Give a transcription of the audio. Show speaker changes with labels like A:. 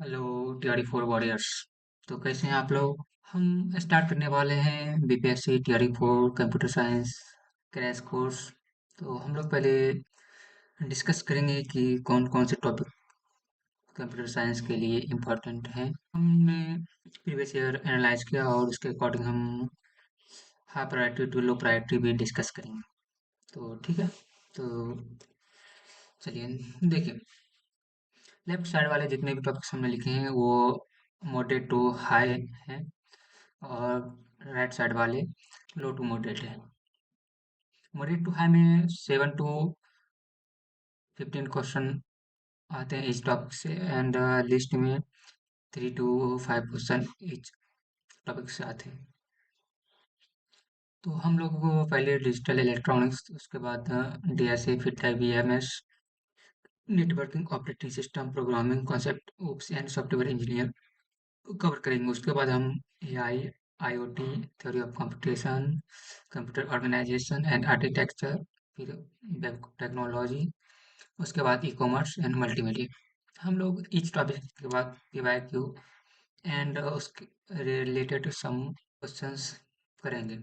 A: Hello TRE four warriors. तो कैसे हैं आप लोग? हम स्टार्ट करने वाले हैं BPSC TRE four computer science crash course. तो हम लोग पहले डिस्कस करेंगे कि कौन कौन से टॉपिक कंप्यूटर साइंस के लिए इम्पोर्टेंट हैं। हमने प्रीवियस ईयर एनालाइज किया और उसके अकॉर्डिंग हम high priority to low priority भी डिस्कस करेंगे। तो ठीक है। तो चलिए देखिए, लेफ्ट साइड वाले जितने भी टॉपिक्स हमने लिखे हैं वो मॉडरेट टू हाई हैं और राइट साइड वाले लो टू मॉडरेट हैं। मॉडरेट टू हाई में 7 to 15 क्वेश्चन आते हैं इस टॉपिक से एंड लिस्ट में 3 to 5 क्वेश्चन इच टॉपिक से आते हैं। तो हम लोगों को पहले डिजिटल इलेक्ट्रॉनिक्स, उसके बाद डीएसए, फिर VMS, networking, operating system, programming concept, OOPs and software engineer cover करेंगे। उसके बाद हम AI, IoT, theory of computation, computer organization and architecture, फिर वेब टेक्नोलॉजी, उसके बाद ई कॉमर्स एंड मल्टीमीडिया। हम लोग ईच टॉपिक के बाद पीवाईक्यू एंड उसके रिलेटेड सम क्वेश्चंस करेंगे।